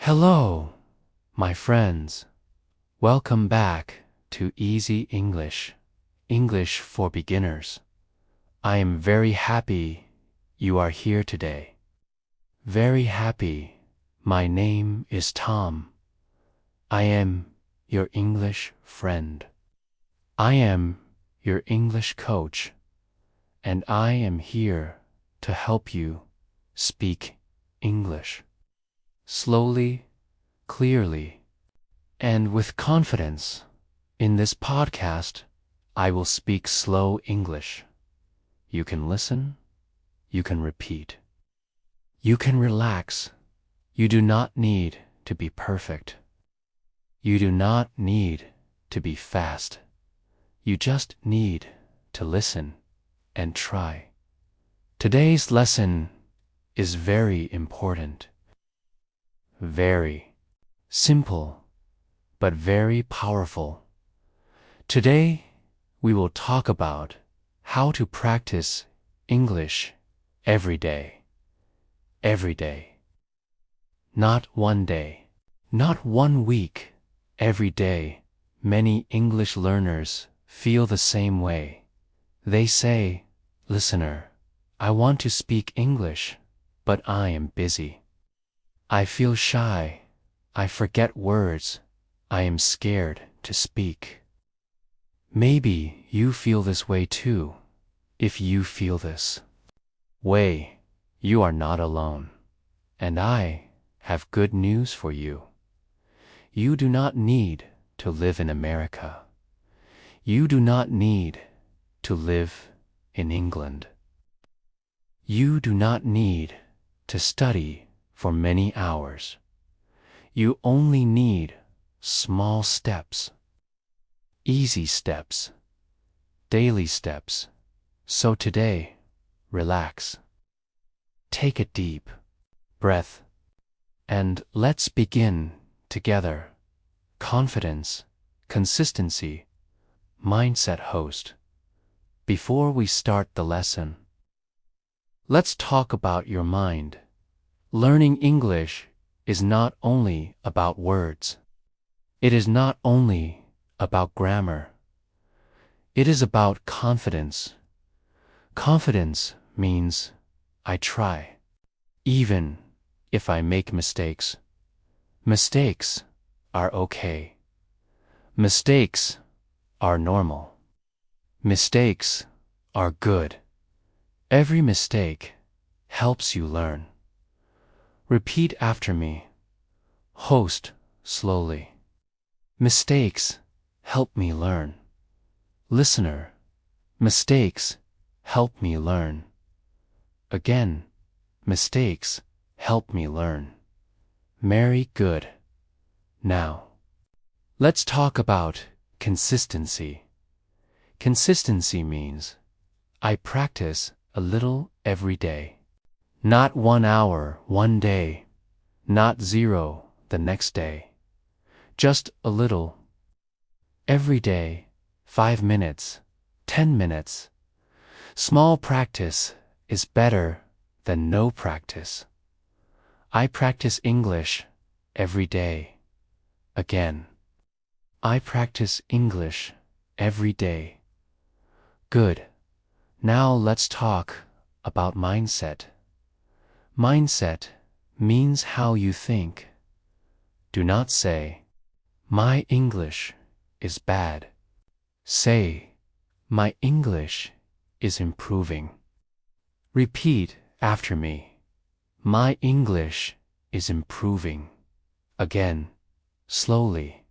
Hello, my friends. Welcome back to Easy English, English for Beginners. I am very happy you are here today. Very happy. My name is Tom. I am your English friend. I am your English coach, and I am here to help you speak English. Slowly, clearly, and with confidence. In this podcast, I will speak slow English. You can listen, you can repeat. You can relax. You do not need to be perfect. You do not need to be fast. You just need to listen and try. Today's lesson is very important. Very simple, but very powerful. Today, we will talk about how to practice English every day. Every day. Not one day, not 1 week. Every day. Many English learners feel the same way. They say, "Listener, I want to speak English, but I am busy. I feel shy. I forget words. I am scared to speak." Maybe you feel this way too. If you feel this way, you are not alone. And I have good news for you. You do not need to live in America. You do not need to live in England. You do not need to study for many hours. You only need small steps, easy steps, daily steps. So today, relax. Take a deep breath, and let's begin together. Confidence, consistency, mindset host. Before we start the lesson, let's talk about your mind. Learning English is not only about words. It is not only about grammar. It is about confidence. Confidence means I try, even if I make mistakes. Mistakes are okay. Mistakes are normal. Mistakes are good. Every mistake helps you learn. Repeat after me. Host slowly. Mistakes help me learn. Listener, mistakes help me learn. Again, mistakes help me learn. Very good. Now, let's talk about consistency. Consistency means I practice a little every day. Not 1 hour, 1 day. Not 0 the next day. Just a little. Every day, 5 minutes, 10 minutes. Small practice is better than no practice. I practice English every day. Again. I practice English every day. Good. Now let's talk about mindset. Mindset means how you think. Do not say, "My English is bad." Say, "My English is improving." Repeat after me. My English is improving. Again, slowly.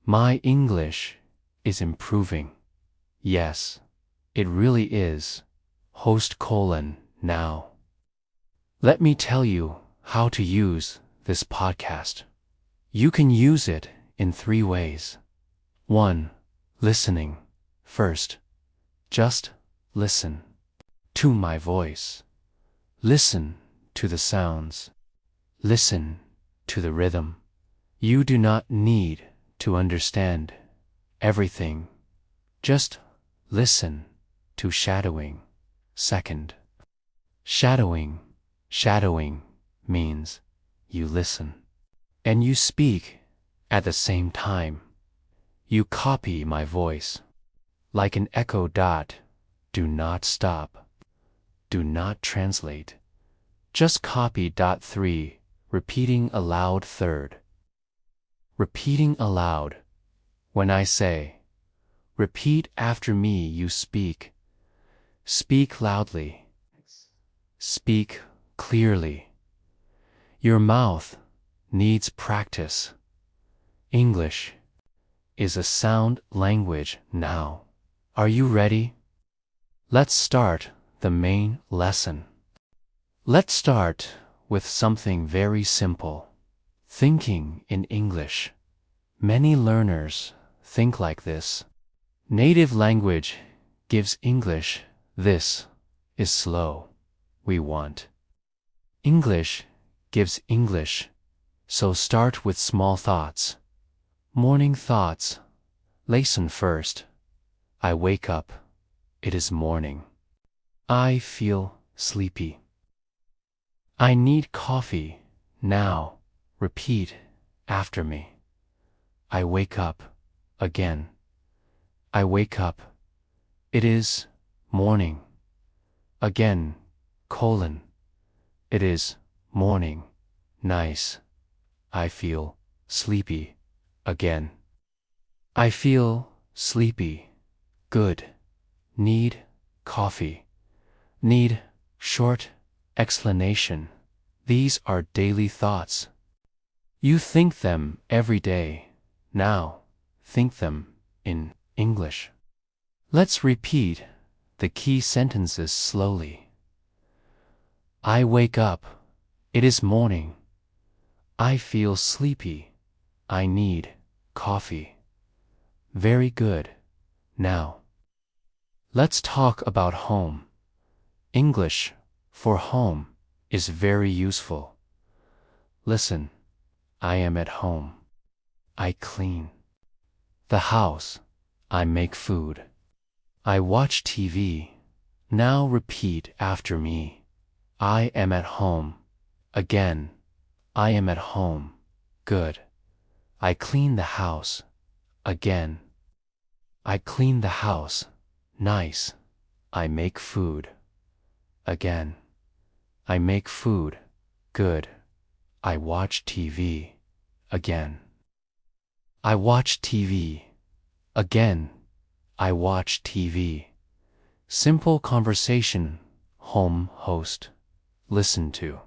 My English is improving. Yes, it really is. Host : Now. Let me tell you how to use this podcast. You can use it in 3 ways. 1. Listening. First, just listen to my voice. Listen to the sounds. Listen to the rhythm. You do not need to understand everything. Just listen to shadowing. Second, shadowing. Shadowing means you listen. and you speak at the same time. You copy my voice like an echo dot. Do not stop. Do not translate. Just copy. 3. Repeating aloud. Third. Repeating aloud. When I say, repeat after me, you speak. Speak loudly. Speak clearly. Your mouth needs practice. English is a sound language now. Are you ready? Let's start the main lesson. Let's start with something very simple. Thinking in English. Many learners think like this. Native language gives English. This is slow. We want. English gives English. So start with small thoughts. Morning thoughts. Listen first. I wake up. It is morning. I feel sleepy. I need coffee now. Repeat after me. I wake up. Again. I wake up. It is morning. Again. It is morning. Nice. I feel sleepy. Again. I feel sleepy. Good. Need coffee. Need short explanation. These are daily thoughts. You think them every day. Now, think them in English. Let's repeat the key sentences slowly. I wake up. It is morning. I feel sleepy. I need coffee. Very good. Now, let's talk about home. English for home is very useful. Listen. I am at home. I clean the house. I make food. I watch TV. Now repeat after me. I am at home. Again. I am at home. Good. I clean the house. Again. I clean the house. Nice. I make food. Again. I make food. Good. I watch TV. Again. I watch TV. Again. I watch TV. Simple conversation. Home host. Listen to.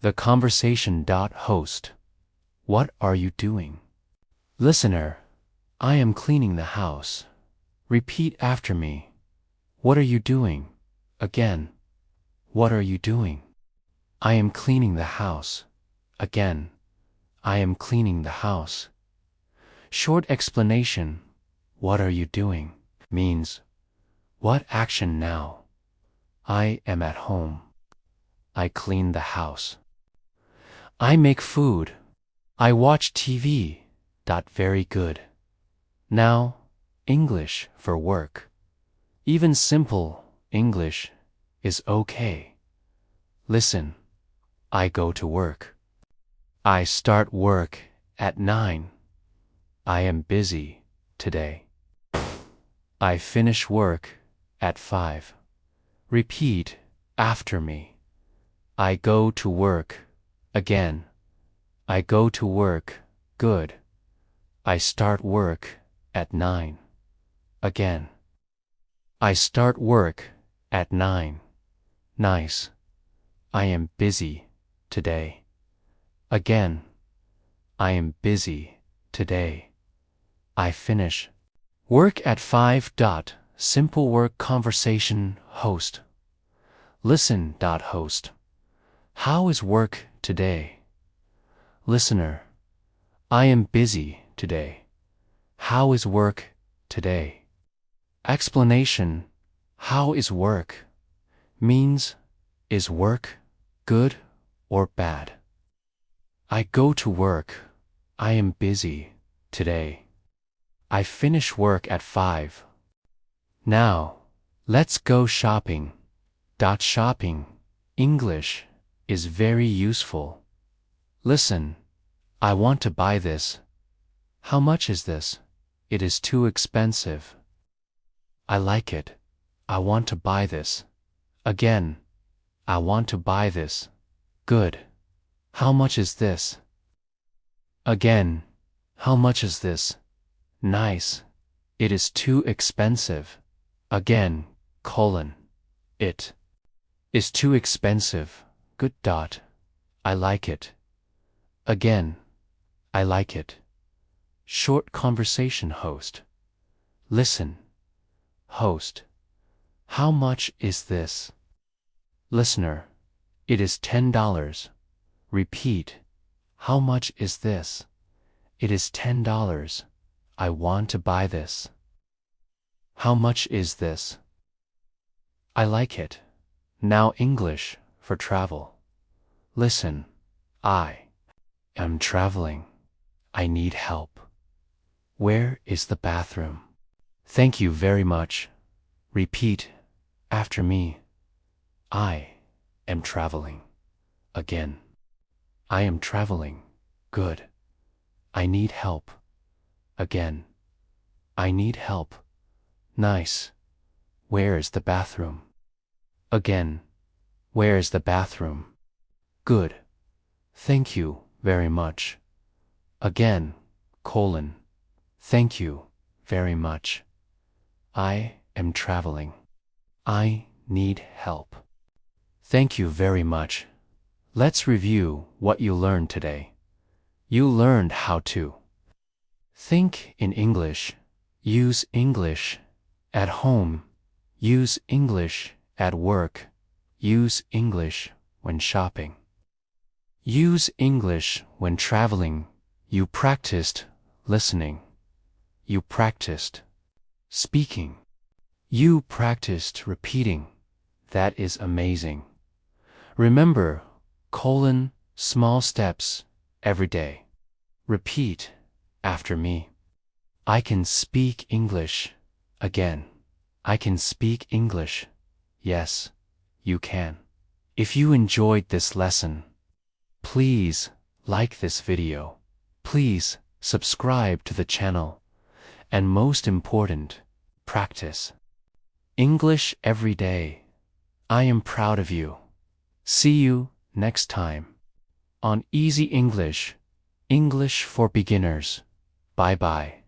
The conversation. Host. What are you doing? Listener. I am cleaning the house. Repeat after me. What are you doing? Again. What are you doing? I am cleaning the house. Again. I am cleaning the house. Short explanation. What are you doing? Means, what action now? I am at home. I clean the house. I make food. I watch TV. Very good. Now, English for work. Even simple English is okay. Listen. I go to work. I start work at 9. I am busy today. I finish work at 5. Repeat after me. I go to work. Again. I go to work. Good. I start work at 9. Again. I start work at 9. Nice. I am busy today. Again. I am busy today. I finish work at 5. Simple work conversation. Host. Listen. Host. How is work today? Listener. I am busy today. How is work today? Explanation. How is work? Means, is work good or bad? I go to work. I am busy today. I finish work at 5. Now, let's go shopping. Shopping, English, is very useful. Listen. I want to buy this. How much is this? It is too expensive. I like it. I want to buy this. Again. I want to buy this. Good. How much is this? Again. How much is this? Nice. It is too expensive. Again. It is too expensive. Good. I like it. Again. I like it. Short conversation. Host. Listen. Host. How much is this? Listener. It is $10. Repeat. How much is this? It is $10. I want to buy this. How much is this? I like it. Now English for travel. Listen. I am traveling. I need help. Where is the bathroom? Thank you very much. Repeat after me. I am traveling. Again. I am traveling. Good. I need help. Again. I need help. Nice. Where is the bathroom? Again. Where is the bathroom? Good. Thank you very much. Again. Thank you very much. I am traveling. I need help. Thank you very much. Let's review what you learned today. You learned how to think in English, use English at home, use English at work, use English when shopping, use English when traveling. You practiced listening. You practiced speaking. You practiced repeating. That is amazing. Remember, small steps every day. Repeat after me. I can speak English. Again. I can speak English. Yes, you can. If you enjoyed this lesson, please like this video. Please subscribe to the channel. And most important, practice English every day. I am proud of you. See you next time on Easy English, English for Beginners. Bye bye.